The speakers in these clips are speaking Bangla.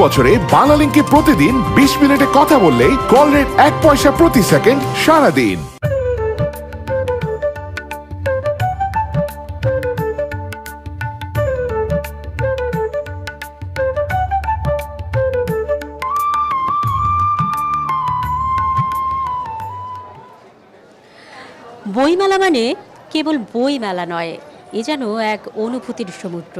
বছরে বাংলালিংকে প্রতিদিন 20 মিনিটে কথা বললেই কল রেট 1 পয়সা প্রতি সেকেন্ড সারাদিন। বইমেলা মানে কেবল বই মেলা নয়, এ যেন এক অনুভূতির সমুদ্র,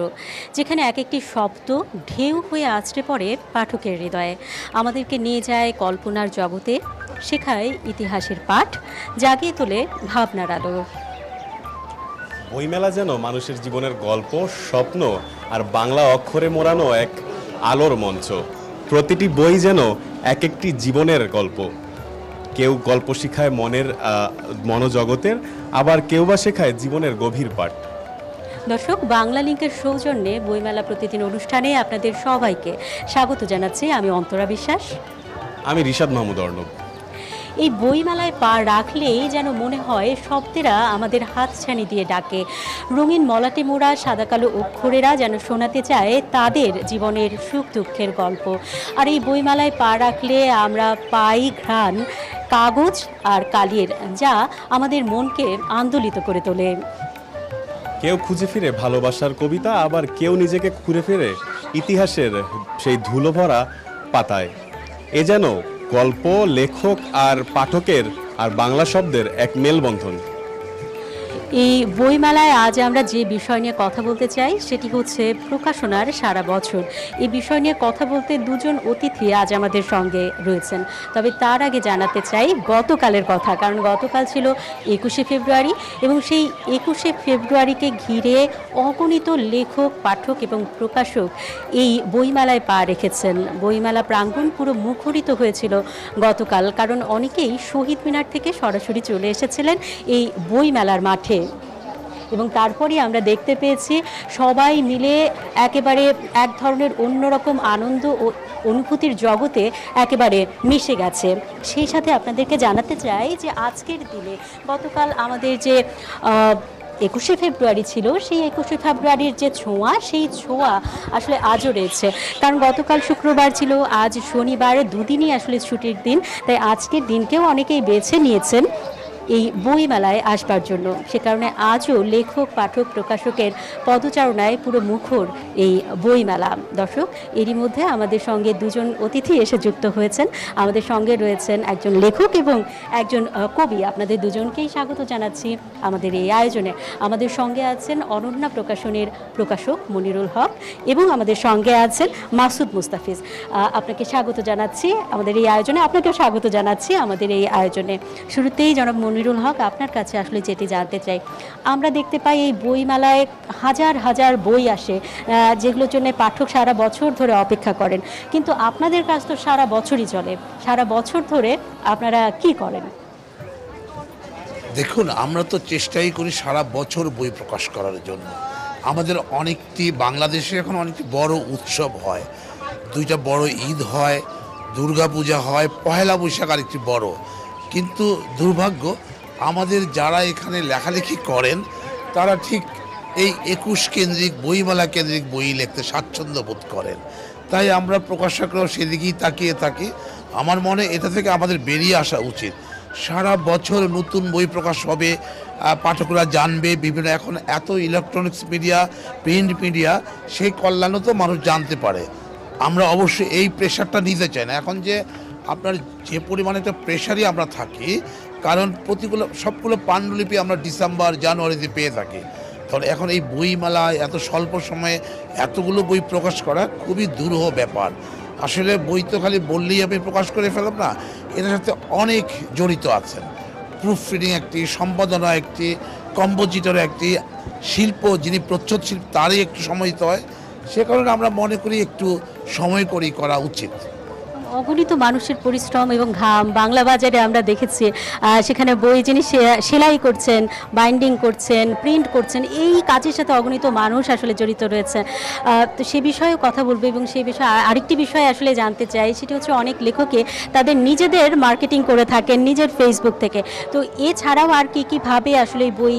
যেখানে এক একটি শব্দ ঢেউ হয়ে আছড়ে পড়ে পাঠকের হৃদয়ে, আমাদেরকে নিয়ে যায় কল্পনার জগতে, শেখায় ইতিহাসের পাঠ, জাগিয়ে তোলে ভাবনার আলো। বইমেলা যেন মানুষের জীবনের গল্প, স্বপ্ন আর বাংলা অক্ষরে মোড়ানো এক আলোর মঞ্চ। প্রতিটি বই যেন এক একটি জীবনের গল্প। কেউ গল্প শেখায় মনোজগতের, আবার কেউ বা শেখায় জীবনের গভীর পাঠ। দর্শক, বাংলা লিংকের সৌজন্যে বইমেলা প্রতিদিন অনুষ্ঠানে আপনাদের সবাইকে স্বাগত জানাচ্ছি। আমি অন্তরা বিশ্বাস। আমি রিশাদ মাহমুদ অর্ণব। এই বইমেলায় পা রাখলেই যেন মনে হয় শব্দেরা আমাদের হাতছানি দিয়ে ডাকে, রঙিন মলাটে মোড়া সাদা কালো অক্ষরেরা যেন শোনাতে চায় তাদের জীবনের সুখ দুঃখের গল্প। আর এই বইমেলায় পা রাখলে আমরা পাই ঘ্রাণ কাগজ আর কালির, যা আমাদের মনকে আন্দোলিত করে তোলে। কেউ খুঁজে ফিরে ভালোবাসার কবিতা, আবার কেউ নিজেকে ঘুরে ফিরে ইতিহাসের সেই ধুলো ভরা পাতায়। এ যেন গল্প, লেখক আর পাঠকের আর বাংলা শব্দের এক মেলবন্ধন। এই বইমেলায় আজ আমরা যে বিষয় নিয়ে কথা বলতে চাই সেটি হচ্ছে প্রকাশনার সারা বছর। এই বিষয় নিয়ে কথা বলতে দুজন অতিথি আজ আমাদের সঙ্গে রয়েছেন। তবে তার আগে জানাতে চাই গতকালের কথা, কারণ গতকাল ছিল 21শে ফেব্রুয়ারি এবং সেই 21শে ফেব্রুয়ারিকে ঘিরে অগণিত লেখক, পাঠক এবং প্রকাশক এই বইমেলায় পা রেখেছেন। বইমেলা প্রাঙ্গণ পুরো মুখরিত হয়েছিল গতকাল, কারণ অনেকেই শহীদ মিনার থেকে সরাসরি চলে এসেছিলেন এই বইমেলার মাঠে। এবং তারপরে আমরা দেখতে পেয়েছি সবাই মিলে একেবারে এক ধরনের অন্যরকম আনন্দ ও অনুভূতির জগতে একেবারে মিশে গেছে। সেই সাথে আপনাদেরকে জানাতে চাই যে আজকের দিনে গতকাল আমাদের যে 21শে ফেব্রুয়ারি ছিল, সেই 21শে ফেব্রুয়ারির যে ছোঁয়া, সেই ছোঁয়া আসলে আজও রয়েছে। কারণ গতকাল শুক্রবার ছিল, আজ শনিবার, দুদিনই আসলে ছুটির দিন, তাই আজকের দিনকেও অনেকেই বেছে নিয়েছেন এই বইমেলায় আসবার জন্য। সে কারণে আজও লেখক, পাঠক, প্রকাশকের পদচারণায় পুরো মুখর এই বইমেলা। দর্শক, এরই মধ্যে আমাদের সঙ্গে দুজন অতিথি এসে যুক্ত হয়েছেন। আমাদের সঙ্গে রয়েছেন একজন লেখক এবং একজন কবি। আপনাদের দুজনকেই স্বাগত জানাচ্ছি আমাদের এই আয়োজনে। আমাদের সঙ্গে আছেন অনন্যা প্রকাশনের প্রকাশক মনিরুল হক এবং আমাদের সঙ্গে আছেন মাসুদ মুস্তাফিজ। আপনাকে স্বাগত জানাচ্ছি আমাদের এই আয়োজনে। আপনাকেও স্বাগত জানাচ্ছি আমাদের এই আয়োজনে। শুরুতেই জনাব মনিরুল হক, আপনার কাছে আসলে যেটি জানতে চাই, আমরা দেখতে পাই এই বইমেলায় হাজার হাজার বই আসে, যেগুলোর জন্য পাঠক সারা বছর ধরে অপেক্ষা করেন, কিন্তু আপনাদের কাজ তো সারা বছরই চলে। সারা বছর ধরে আপনারা কি করেন? দেখুন, আমরা তো চেষ্টাই করি সারা বছর বই প্রকাশ করার জন্য। আমাদের অনেকটি বাংলাদেশে এখন অনেকটি বড় উৎসব হয়, দুইটা বড় ঈদ হয়, দুর্গাপূজা হয়, পহেলা বৈশাখ আরেকটি বড়। কিন্তু দুর্ভাগ্য, আমাদের যারা এখানে লেখালেখি করেন তারা ঠিক এই 21 কেন্দ্রিক বইমেলা কেন্দ্রিক বই লিখতে স্বাচ্ছন্দ্য বোধ করেন। তাই আমরা প্রকাশকরাও সেদিকেই তাকিয়ে থাকি। আমার মনে এটা থেকে আমাদের বেরিয়ে আসা উচিত। সারা বছর নতুন বই প্রকাশ হবে, পাঠকরা জানবে, বিভিন্ন এখন এত ইলেকট্রনিক্স মিডিয়া, প্রিন্ট মিডিয়া, সেই কল্যাণও তো মানুষ জানতে পারে। আমরা অবশ্যই এই প্রেশারটা নিতে চাই না। এখন যে আপনার যে পরিমাণে একটা প্রেশারই আমরা থাকি, কারণ সবগুলো পাণ্ডুলিপি আমরা ডিসেম্বর জানুয়ারিতে পেয়ে থাকি। তাহলে এখন এই বইমেলায় এত স্বল্প সময়ে এতগুলো বই প্রকাশ করা খুবই দুরূহ ব্যাপার। আসলে বই তো খালি বললেই আমি প্রকাশ করে ফেলাম না, এটার সাথে অনেক জড়িত আছেন। প্রুফ রিডিং একটি, সম্পাদনা একটি, কম্পোজিটর একটি, শিল্প যিনি প্রচ্ছদ শিল্প তারই একটু সময় দিতে হয়। সে কারণে আমরা মনে করি একটু সময় করেই করা উচিত। অগণিত মানুষের পরিশ্রম এবং ঘাম বাংলা বাজারে আমরা দেখেছি, সেখানে বই যিনি সেলাই করছেন, বাইন্ডিং করছেন, প্রিন্ট করছেন, এই কাজের সাথে অগণিত মানুষ আসলে জড়িত রয়েছে। তো সে বিষয়েও কথা বলবো এবং সেই বিষয়ে আরেকটি বিষয় আসলে জানতে চাই, সেটি হচ্ছে অনেক লেখকে তাদের নিজেদের মার্কেটিং করে থাকেন নিজের ফেসবুক থেকে। তো এছাড়াও আর কি কীভাবে আসলে এই বই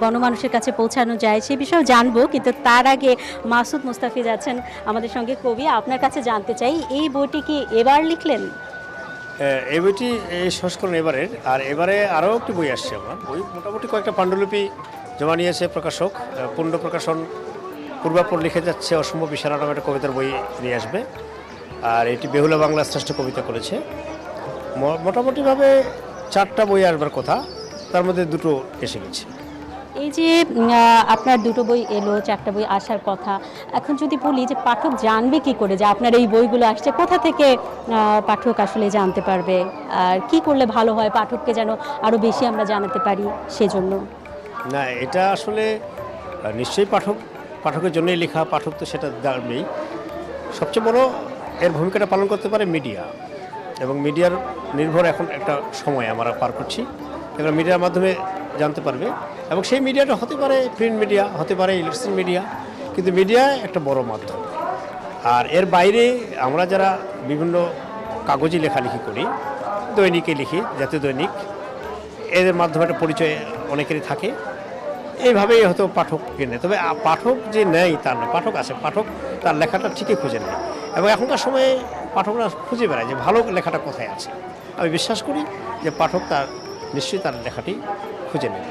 গণমানুষের কাছে পৌঁছানো যায় সে বিষয়েও জানবো, কিন্তু তার আগে মাসুদ মুস্তাফিজ আছেন আমাদের সঙ্গে কবি, আপনার কাছে জানতে চাই এই বইটি কি এবার লিখলেন? এই বইটি এই সংস্করণ এবারের, আর এবারে আরও একটি বই আসছে। আমার বই মোটামুটি কয়েকটা পাণ্ডুলিপি জমা নিয়েছে প্রকাশক, পূর্ণ প্রকাশন পূর্বাপর লিখে যাচ্ছে অসম্ভব ইশারা নামে একটা কবিতার বই নিয়ে আসবে, আর এটি বেহুলা বাংলার শ্রেষ্ঠ কবিতা করেছে। মোটামুটিভাবে 4টা বই আসবার কথা, তার মধ্যে 2টো এসে গেছে। এই যে আপনার 2টো বই এলো, 4টা বই আসার কথা, এখন যদি বলি যে পাঠক জানবে কি করে যে আপনার এই বইগুলো আসছে, কোথা থেকে পাঠক আসলে জানতে পারবে, আর কি করলে ভালো হয় পাঠককে যেন আরও বেশি আমরা জানাতে পারি সেজন্য? না, এটা আসলে নিশ্চয়ই পাঠকের জন্যই লেখা, পাঠক তো সেটা জানবেই। সবচেয়ে বড় এর ভূমিকাটা পালন করতে পারে মিডিয়া, এবং মিডিয়ার নির্ভর এখন একটা সময় আমরা পার করছি। এবার মিডিয়ার মাধ্যমে জানতে পারবে, এবং সেই মিডিয়াটা হতে পারে প্রিন্ট মিডিয়া, হতে পারে ইলেকট্রনিক মিডিয়া, কিন্তু মিডিয়া একটা বড় মাধ্যম। আর এর বাইরে আমরা যারা বিভিন্ন কাগজে লেখালেখি করি, দৈনিকে লিখি, জাতীয় দৈনিক, এদের মাধ্যমে একটা পরিচয় অনেকেরই থাকে, এইভাবেই হয়তো পাঠক কেনে। তবে পাঠক যে নেয় তার নয়, পাঠক আছে, পাঠক তার লেখাটা ঠিকই খুঁজে নেয়, এবং এখনকার সময়ে পাঠকরা খুঁজে বেড়ায় যে ভালো লেখাটা কোথায় আছে। আমি বিশ্বাস করি যে পাঠক নিশ্চয়ই তার লেখাটি খুঁজে নেবে।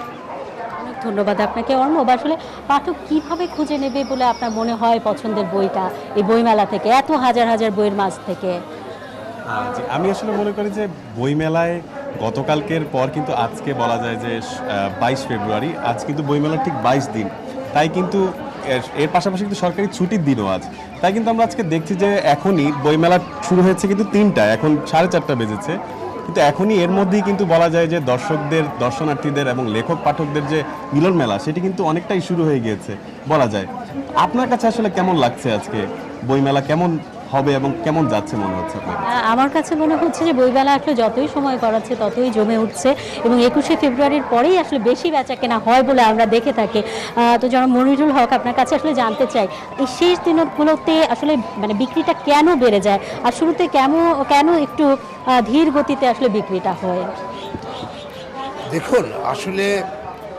অনেক ধন্যবাদ আপনাকে অর্ণব। আসলে পাঠক কিভাবে খুঁজে নেবে বলে আপনার মনে হয় পছন্দের বইটা এই বইমেলা থেকে, এত হাজার হাজার বইয়ের মাঝ থেকে? আমি আসলে মনে করি যে বইমেলায় গতকালকের পর কিন্তু আজকে বলা যায় যে 22 ফেব্রুয়ারি, আজ কিন্তু বইমেলার ঠিক 22 দিন, তাই কিন্তু এর পাশাপাশি কিন্তু সরকারি ছুটির দিনও আজ, তাই কিন্তু আমরা আজকে দেখছি যে এখনই বইমেলা শুরু হয়েছে কিন্তু 3টা, এখন 4:30 বেজেছে, কিন্তু এখনই এর মধ্যেই কিন্তু বলা যায় যে দর্শকদের, দর্শনার্থীদের এবং লেখক পাঠকদের যে মিলন মেলা সেটি কিন্তু অনেকটাই শুরু হয়ে গিয়েছে বলা যায়। আপনার কাছে আসলে কেমন লাগছে আজকে বইমেলা, কেমন হবে এবং কেমন যাচ্ছে মনে হচ্ছে আপনার? আমার কাছে মনে হচ্ছে যে বইমেলা আসলে যতই সময় গড়াচ্ছে ততই জমে উঠছে, এবং 21শে ফেব্রুয়ারির পরেই আসলে বেশি বেচা কেনা হয় বলে আমরা দেখে থাকি। তো জনাব মনিরুল হক, আপনার কাছে আসলে জানতে চাই এই শেষ দিনগুলোতে আসলে মানে বিক্রিটা কেন বেড়ে যায়, আর শুরুতে কেন একটু ধীর গতিতে আসলে বিক্রিটা হয়? দেখুন, আসলে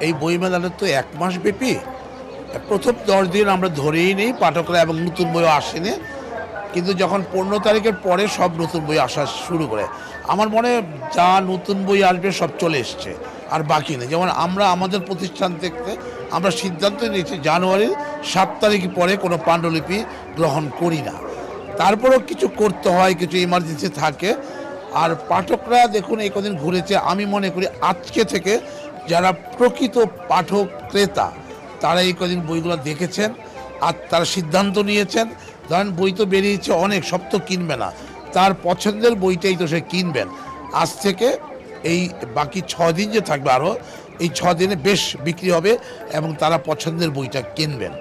এই বইমেলাটা তো 1 মাস ব্যাপী। প্রথম 10 দিন আমরা ধরেই নেই পাঠকরা, এবং নতুন বইও আসেনি, কিন্তু যখন 15 তারিখের পরে সব নতুন বই আসা শুরু করে, আমার মনে হয় যা নতুন বই আসবে সব চলে এসছে, আর বাকি নেই। যেমন আমরা আমাদের প্রতিষ্ঠান থেকে আমরা সিদ্ধান্ত নিয়েছি জানুয়ারির 7 তারিখ পরে কোনো পাণ্ডুলিপি গ্রহণ করি না। তারপরেও কিছু করতে হয়, কিছু ইমার্জেন্সি থাকে। আর পাঠকরা দেখুন এই কদিন ঘুরেছে, আমি মনে করি আজকে থেকে যারা প্রকৃত পাঠক ক্রেতা তারা এই কদিন বইগুলো দেখেছেন, আর তারা সিদ্ধান্ত নিয়েছেন। ধরেন বই তো বেরিয়েছে অনেক, সব তো কিনবে না, তার পছন্দের বইটাই তো সে কিনবেন। আজ থেকে এই বাকি 6 দিন যে থাকবে, আরও এই 6 দিনে বেশ বিক্রি হবে, এবং তারা পছন্দের বইটা কিনবেন।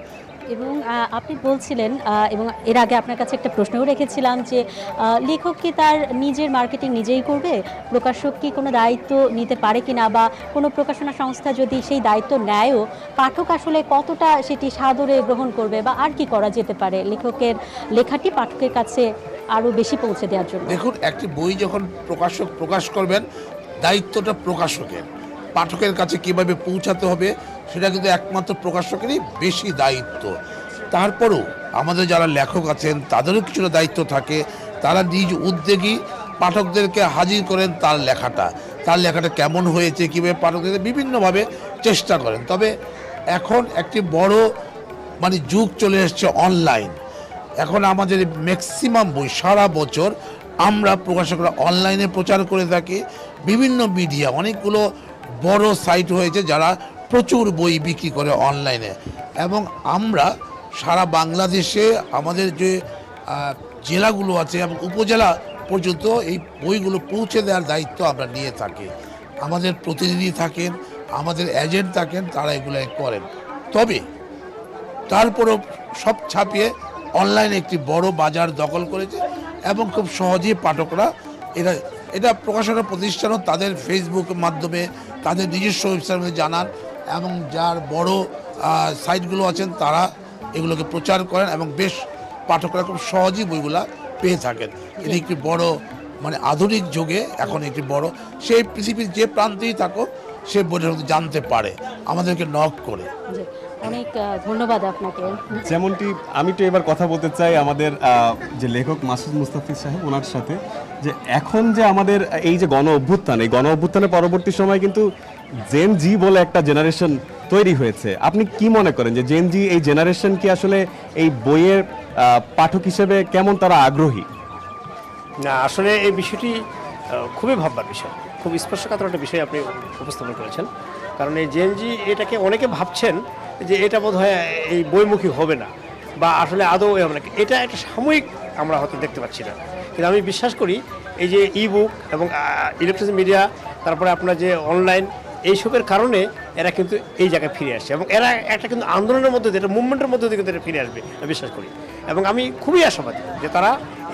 এবং আপনি বলছিলেন, এবং এর আগে আপনার কাছে একটা প্রশ্নও রেখেছিলাম যে লেখক কি তার নিজের মার্কেটিং নিজেই করবে, প্রকাশক কি কোনো দায়িত্ব নিতে পারে কিনা, বা কোনো প্রকাশনা সংস্থা যদি সেই দায়িত্ব নেয়ও পাঠক আসলে কতটা সেটি সাদরে গ্রহণ করবে, বা আর কি করা যেতে পারে লেখকের লেখাটি পাঠকের কাছে আরও বেশি পৌঁছে দেওয়ার জন্য? দেখুন, একটি বই যখন প্রকাশক প্রকাশ করবেন, দায়িত্বটা প্রকাশকের। পাঠকের কাছে কীভাবে পৌঁছাতে হবে সেটা কিন্তু একমাত্র প্রকাশকেরই বেশি দায়িত্ব। তারপরেও আমাদের যারা লেখক আছেন তাদেরও কিছুটা দায়িত্ব থাকে, তারা নিজ উদ্যোগী পাঠকদেরকে হাজির করেন তার লেখাটা কেমন হয়েছে, কীভাবে পাঠকদের বিভিন্নভাবে চেষ্টা করেন। তবে এখন একটি বড় যুগ চলে এসছে অনলাইন। এখন আমাদের ম্যাক্সিমাম বই সারা বছর আমরা প্রকাশকরা অনলাইনে প্রচার করে থাকি। বিভিন্ন মিডিয়া, অনেকগুলো বড় সাইট হয়েছে যারা প্রচুর বই বিক্রি করে অনলাইনে, এবং আমরা সারা বাংলাদেশে আমাদের যে জেলাগুলো আছে এবং উপজেলা পর্যন্ত এই বইগুলো পৌঁছে দেওয়ার দায়িত্ব আমরা নিয়ে থাকি। আমাদের প্রতিনিধি থাকেন, আমাদের এজেন্ট থাকেন, তারা এগুলো করেন। তবে তারপরও সব ছাপিয়ে অনলাইনে একটি বড় বাজার দখল করেছে, এবং খুব সহজেই পাঠকরা এটা এটা প্রকাশনা প্রতিষ্ঠানও তাদের ফেসবুকের মাধ্যমে তাদের নিজস্ব ওয়েবসাইটের মধ্যে জানান, এবং যার বড় সাইটগুলো আছেন তারা এগুলোকে প্রচার করেন এবং বেশ পাঠকরা খুব সহজেই বইগুলা পেয়ে থাকেন। এটি একটি বড় মানে আধুনিক যুগে এখন একটি বড়, সেই পৃথিবীর যে প্রান্তেই থাকো সে বইটার মধ্যে জানতে পারে আমাদেরকে নক করে। জি, অনেক ধন্যবাদ আপনাকে। যেমনটি আমি তো এবার কথা বলতে চাই আমাদের যে লেখক মাসুদ মুস্তাফিজ সাহেব ওনার সাথে, যে এখন যে আমাদের এই যে গণ অভ্যুত্থান, এই গণ অভ্যুত্থানের পরবর্তী সময় কিন্তু জেন জি বলে একটা জেনারেশন তৈরি হয়েছে। আপনি কি মনে করেন যে জেন জি এই জেনারেশন কি আসলে এই বইয়ের পাঠক হিসেবে কেমন তারা আগ্রহী? না, আসলে এই বিষয়টি খুবই ভাববার বিষয়, খুব স্পর্শকাতর একটা বিষয় আপনি উপস্থাপন করেছেন। কারণ এই জেনজি এটাকে অনেকে ভাবছেন যে এটা বোধহয় এই বইমুখী হবে না বা আসলে আদৌ হবে না, এটা একটা সাময়িক আমরা হয়তো দেখতে পাচ্ছি না। কিন্তু আমি বিশ্বাস করি এই যে ই বুক এবং ইলেকট্রনিক মিডিয়া, তারপরে আপনার যে অনলাইন, এইসবের কারণে এরা কিন্তু এই জায়গায় ফিরে আসছে এবং এরা একটা কিন্তু আন্দোলনের মধ্যে দিয়ে, একটা মুভমেন্টের মধ্যে দিয়ে কিন্তু এরা ফিরে আসবে আমি বিশ্বাস করি। এবং আমি খুবই আশাবাদী যে তারা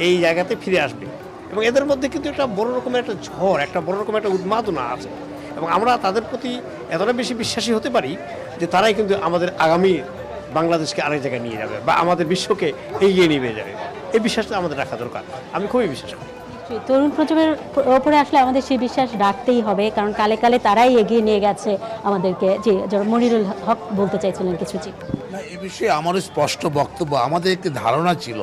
এই জায়গাতে ফিরে আসবে এবং এদের মধ্যে কিন্তু একটা বড় রকমের একটা ঝড়, একটা বড় রকমের একটা উন্মাদনা আছে এবং আমরা তাদের প্রতি এতটা বেশি বিশ্বাসী হতে পারি যে তারাই কিন্তু আমাদের আগামী বাংলাদেশকে আরেক জায়গায় নিয়ে যাবে বা আমাদের বিশ্বকে এগিয়ে নিয়ে যাবে। এই বিশ্বাসটা আমাদের রাখা দরকার, আমি খুবই বিশ্বাস করি। তরুণ প্রজন্মের ওপরে আসলে আমাদের সেই বিশ্বাস রাখতেই হবে, কারণ কালে কালে তারাই এগিয়ে নিয়ে গেছে আমাদেরকে। জি, মনিরুল হক বলতে চাইছিলেন কিছু। জি না, এ বিষয়ে আমারও স্পষ্ট বক্তব্য। আমাদের একটি ধারণা ছিল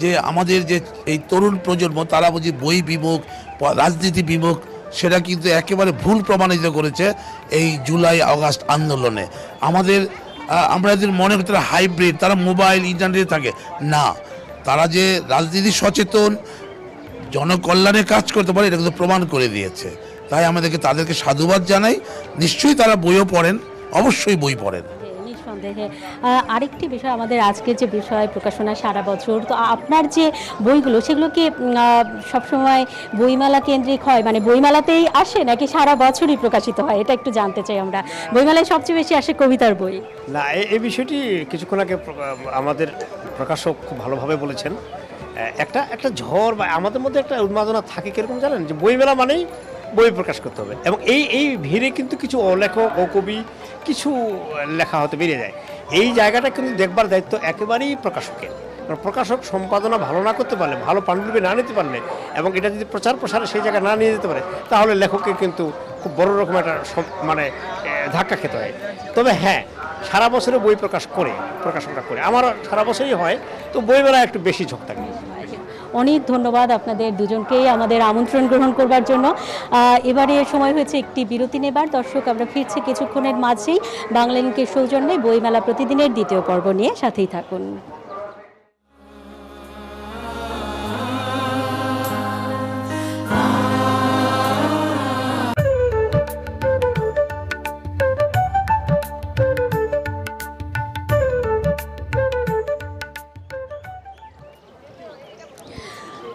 যে আমাদের যে এই তরুণ প্রজন্ম তারা বুঝি বই বিমুখ, রাজনীতি বিমুখ, সেটা কিন্তু একেবারে ভুল প্রমাণিত করেছে এই জুলাই আগস্ট আন্দোলনে। আমরা যদি মনে করি তারা হাইব্রিড, তারা মোবাইল ইন্টারনেটে থাকে, না, তারা যে রাজনীতি সচেতন, জনকল্যাণে কাজ করতে পারে এটা কিন্তু প্রমাণ করে দিয়েছে। তাই আমাদেরকে তাদেরকে সাধুবাদ জানাই। নিশ্চয়ই তারা বইও পড়েন, অবশ্যই বই পড়েন। নিঃসন্দেহে। আরেকটি বিষয়, আমাদের আজকের যে বিষয় প্রকাশনা সারা বছর, তো আপনার যে বইগুলো সেগুলো কি সবসময় বইমেলা কেন্দ্রিক হয়, মানে বইমেলাতেই আসে নাকি সারা বছরই প্রকাশিত হয়? এটা একটু জানতে চাই আমরা। বইমেলায় সবচেয়ে বেশি আসে কবিতার বই। না, এই বিষয়টি কিছুক্ষণ আগে আমাদের প্রকাশক খুব ভালোভাবে বলেছেন। একটা ঝড় বা আমাদের মধ্যে একটা উন্মাদনা থাকে, কিরকম জানেন, যে বইমেলা মানেই বই প্রকাশ করতে হবে এবং এই ভিড়ে কিন্তু কিছু অলেখক ও কবি কিছু লেখা হতে বেরিয়ে যায়। এই জায়গাটা কিন্তু দেখবার দায়িত্ব একেবারেই প্রকাশকের। কারণ প্রকাশক সম্পাদনা ভালো না করতে পারলে, ভালো পাণ্ডুলিপি না নিতে পারলে এবং এটা যদি প্রচার প্রসারে সেই জায়গায় না নিয়ে যেতে পারে, তাহলে লেখকের কিন্তু খুব বড় রকম একটা মানে ধাক্কা খেতে হয়। তবে হ্যাঁ, সারা বছরে বই প্রকাশকরা করে, আমারও সারা বছরই হয়, তো বইমেলায় একটু বেশি ঝোঁক থাকে। অনেক ধন্যবাদ আপনাদের দুজনকেই আমাদের আমন্ত্রণ গ্রহণ করবার জন্য। এবারে সময় হয়েছে একটি বিরতি নেবার। দর্শক, আমরা ফিরছি কিছুক্ষণের মাঝেই বাংলালিংকের সৌজন্যে বইমেলা প্রতিদিনের দ্বিতীয় পর্ব নিয়ে। সাথেই থাকুন।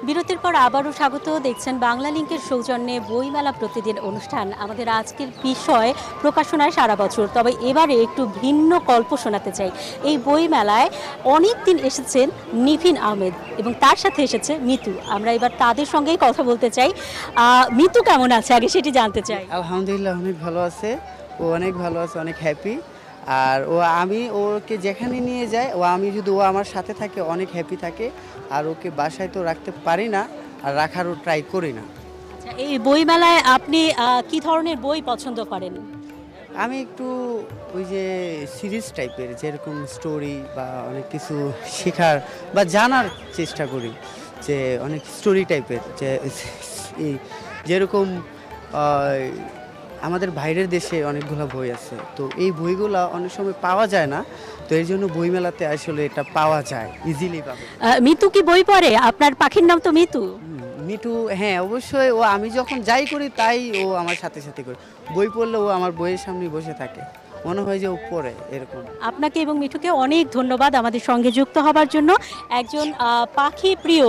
বিরতির পর আবারও স্বাগত। দেখছেন বাংলালিংকের সৌজন্যে বইমেলা প্রতিদিন অনুষ্ঠান। আমাদের আজকের বিষয় প্রকাশনায় সারা বছর, তবে এবারে একটু ভিন্ন গল্প শোনাতে চাই। এই বইমেলায় অনেক দিন এসেছেন নিভিন আহমেদ এবং তার সাথে এসেছে মিতু। আমরা এবার তাদের সঙ্গেই কথা বলতে চাই। মিতু কেমন আছে আগে সেটি জানতে চাই। আলহামদুলিল্লাহ, অনেক ভালো আছে, ও অনেক ভালো আছে, অনেক হ্যাপি। আর আমি ওকে যেখানে নিয়ে যাই, আমি যদি আমার সাথে থাকে অনেক হ্যাপি থাকে। আর ওকে বাসায় তো রাখতে পারি না, আর রাখারও ট্রাই করি না। আচ্ছা, এই বইমেলায় আপনি কি ধরনের বই পছন্দ করেন? আমি একটু ওই যে সিরিজ টাইপের, যেরকম স্টোরি বা অনেক কিছু শেখার বা জানার চেষ্টা করি, যে অনেক স্টোরি টাইপের, যে যেরকম আমাদের বাইরের দেশে অনেকগুলো বই আছে, তো এই বইগুলো অনেক সময় পাওয়া যায় না, তো এই জন্য বইমেলাতে আসলে এটা পাওয়া যায়, ইজিলি পাবে। মিতু কি বই পড়ে? আপনার পাখির নাম তো মিতু। মিতু, হ্যাঁ অবশ্যই। ও আমি যখন যাই করি তাই ও আমার সাথে সাথে করে বই পড়লে ও আমার বইয়ের সামনে বসে থাকে, মনে হয় যে ও পড়ে এরকম। আপনাকে এবং মিঠুকে অনেক ধন্যবাদ আমাদের সঙ্গে যুক্ত হবার জন্য। একজন পাখি প্রিয়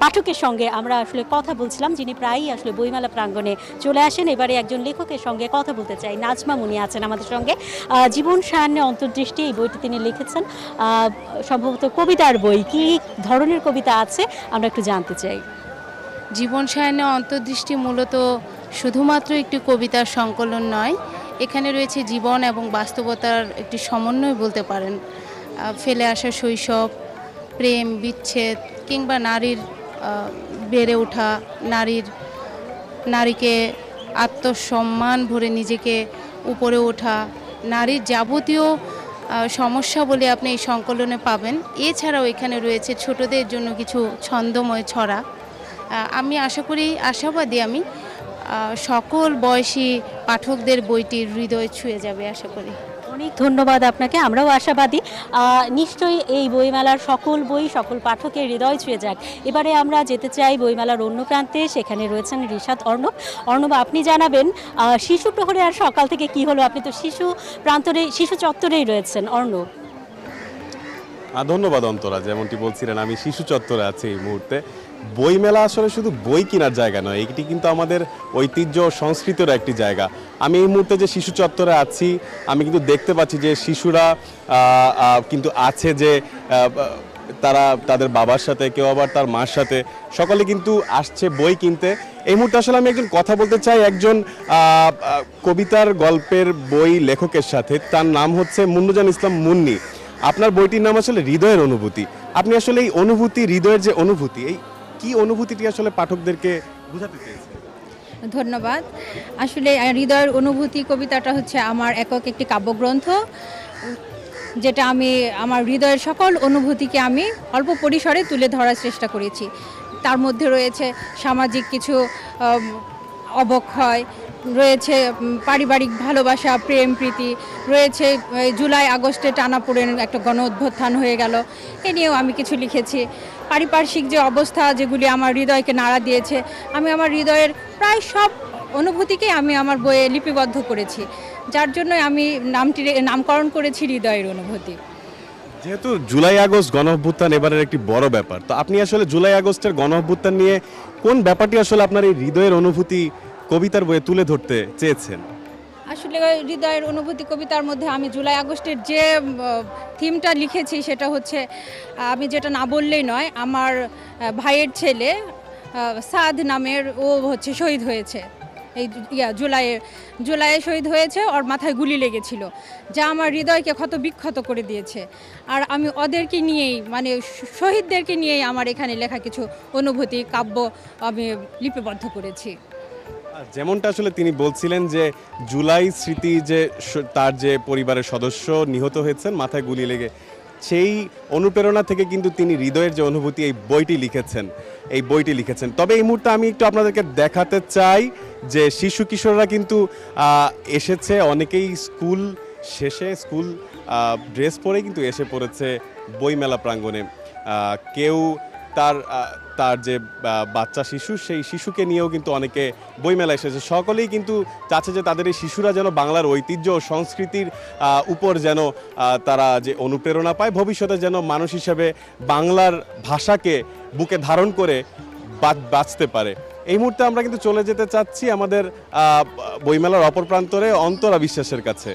পাঠকের সঙ্গে আমরা আসলে কথা বলছিলাম, যিনি প্রায়ই আসলে বইমেলা প্রাঙ্গণে চলে আসেন। এবারে একজন লেখকের সঙ্গে কথা বলতে চাই। নাজমা মুনি আছেন আমাদের সঙ্গে। জীবন সায়ান্নে অন্তর্দৃষ্টি এই বইটি তিনি লিখেছেন, সম্ভবত কবিতার বই। কি ধরনের কবিতা আছে আমরা একটু জানতে চাই। জীবন সায়ান্নে অন্তর্দৃষ্টি মূলত শুধুমাত্র একটি কবিতার সংকলন নয়, এখানে রয়েছে জীবন এবং বাস্তবতার একটি সমন্বয় বলতে পারেন। ফেলে আসা শৈশব, প্রেম, বিচ্ছেদ কিংবা নারীর বেড়ে ওঠা, নারীকে আত্মসম্মান ভরে নিজেকে উপরে ওঠা, নারীর যাবতীয় সমস্যা বলে আপনি এই সংকলনে পাবেন। এছাড়াও এখানে রয়েছে ছোটদের জন্য কিছু ছন্দময় ছড়া। আমি আশাবাদী আমি সকল বয়সী পাঠকদের বইটির হৃদয় ছুঁয়ে যাবে আশা করি। অনেক ধন্যবাদ আপনাকে, আমরাও আশাবাদী নিশ্চয়ই এই বইমেলার সকল বই সকল পাঠকের হৃদয় ছুঁয়ে যাক। এবারে আমরা যেতে চাই বইমেলার অন্য প্রান্তে, সেখানে রয়েছেন রিশাদ অর্ণব। অর্ণব, আপনি জানাবেন শিশু প্রহরে আর সকাল থেকে কি হলো? আপনি তো শিশু চত্বরেই রয়েছেন। অর্ণব। ধন্যবাদ অন্তরা, যেমনটি বলছিলেন আমি শিশু চত্বরে আছি এই মুহূর্তে। বইমেলা আসলে শুধু বই কেনার জায়গা নয়, এটি কিন্তু আমাদের ঐতিহ্য ও সংস্কৃতির একটি জায়গা। আমি এই মুহূর্তে যে শিশু চত্বরে আছি, আমি কিন্তু দেখতে পাচ্ছি যে শিশুরা কিন্তু আছে যে তারা তাদের বাবার সাথে, কেউ আবার তার মার সাথে, সকলে কিন্তু আসছে বই কিনতে। এই মুহূর্তে আসলে আমি একজন কথা বলতে চাই একজন কবিতার গল্পের বই লেখকের সাথে। তার নাম হচ্ছে মুন্নুজান ইসলাম মুন্নি। আপনার বইটির নাম আসলে হৃদয়ের অনুভূতি। আপনি আসলে এই অনুভূতি, হৃদয়ের যে অনুভূতি, এই কি অনুভূতিটি আসলে পাঠকদেরকে বোঝাতে চেয়েছেন? ধন্যবাদ। আসলে হৃদয়ের অনুভূতি কবিতাটা হচ্ছে আমার একক একটি কাব্যগ্রন্থ, যেটা আমি আমার হৃদয়ের সকল অনুভূতিকে আমি অল্প পরিসরে তুলে ধরার চেষ্টা করেছি। তার মধ্যে রয়েছে সামাজিক কিছু অবক্ষয়, রয়েছে পারিবারিক ভালোবাসা, প্রেম প্রীতি, রয়েছে জুলাই আগস্টে টানাপোড়েন একটা গণ অভ্যুত্থান হয়ে গেল, এ নিয়েও আমি কিছু লিখেছি। পারিপার্শ্বিক যে অবস্থা যেগুলি আমার হৃদয়কে নাড়া দিয়েছে, আমি আমার হৃদয়ের প্রায় সব অনুভূতিকে আমি আমার বইয়ে লিপিবদ্ধ করেছি, যার জন্য আমি নামকরণ করেছি হৃদয়ের অনুভূতি। যেহেতু জুলাই আগস্ট গণ অভ্যুত্থান এবারের একটি বড় ব্যাপার, তো আপনি আসলে জুলাই আগস্টের গণ অভ্যুত্থান নিয়ে কোন ব্যাপারটি আসলে আপনার এই হৃদয়ের অনুভূতি কবিতার বইয়ে তুলে ধরতে চেয়েছেন? আসলে হৃদয়ের অনুভূতি কবিতার মধ্যে আমি জুলাই আগস্টের যে থিমটা লিখেছি সেটা হচ্ছে, আমি যেটা না বললেই নয়, আমার ভাইয়ের ছেলে সাদ নামের, ও হচ্ছে শহীদ হয়েছে এই জুলাইয়ে শহীদ হয়েছে। ওর মাথায় গুলি লেগেছিল, যা আমার হৃদয়কে ক্ষত বিক্ষত করে দিয়েছে। আর আমি ওদেরকে নিয়েই, মানে শহীদদেরকে নিয়েই আমার এখানে লেখা কিছু অনুভূতি কাব্য আমি লিপিবদ্ধ করেছি। যেমনটা আসলে তিনি বলছিলেন যে জুলাই স্মৃতি, যে তার যে পরিবারের সদস্য নিহত হয়েছেন মাথায় গুলি লেগে, সেই অনুপ্রেরণা থেকে কিন্তু তিনি হৃদয়ের যে অনুভূতি এই বইটি লিখেছেন। তবে এই মুহূর্তে আমি একটু আপনাদেরকে দেখাতে চাই যে শিশু কিশোররা কিন্তু এসেছে, অনেকেই স্কুল শেষে স্কুল ড্রেস পরে কিন্তু এসে পড়েছে বইমেলা প্রাঙ্গণে। কেউ তার যে বাচ্চা শিশু, সেই শিশুকে নিয়েও কিন্তু অনেকে বইমেলা এসেছে। সকলেই কিন্তু চাচ্ছে যে তাদের এই শিশুরা যেন বাংলার ঐতিহ্য ও সংস্কৃতির উপর যেন তারা যে অনুপ্রেরণা পায়, ভবিষ্যতে যেন মানুষ হিসেবে বাংলার ভাষাকে বুকে ধারণ করে বাঁচতে পারে। এই মুহূর্তে আমরা কিন্তু চলে যেতে চাচ্ছি আমাদের বইমেলার অপর প্রান্তরে অন্তরা বিশ্বাসের কাছে।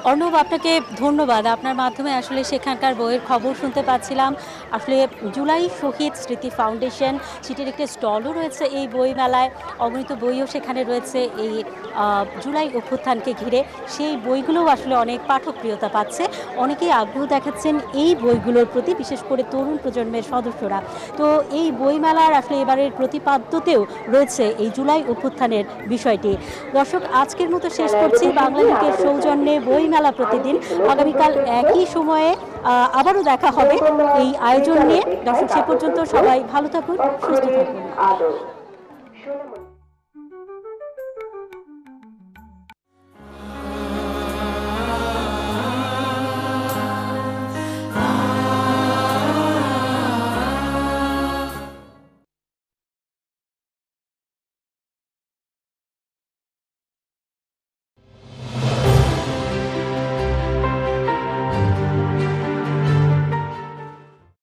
অর্ণব, আপনাকে ধন্যবাদ। আপনার মাধ্যমে আসলে সেখানকার বইয়ের খবর শুনতে পাচ্ছিলাম। আসলে জুলাই শহীদ স্মৃতি ফাউন্ডেশন, সেটির একটি স্টলও রয়েছে এই বইমেলায়, অগণিত বইও সেখানে রয়েছে এই জুলাই অভ্যুত্থানকে ঘিরে। সেই বইগুলোও আসলে অনেক পাঠকপ্রিয়তা পাচ্ছে, অনেকেই আগ্রহ দেখাচ্ছেন এই বইগুলোর প্রতি, বিশেষ করে তরুণ প্রজন্মের সদস্যরা। তো এই বইমেলার আসলে এবারের প্রতিপাদ্যতেও রয়েছে এই জুলাই অভ্যুত্থানের বিষয়টি। দর্শক, আজকের মতো শেষ করছি বাংলালিংকের সৌজন্যে বইমেলা প্রতিদিন। আগামীকাল একই সময়ে আবারও দেখা হবে এই আয়োজন নিয়ে। দর্শক, সে পর্যন্ত সবাই ভালো থাকুন, সুস্থ থাকুন।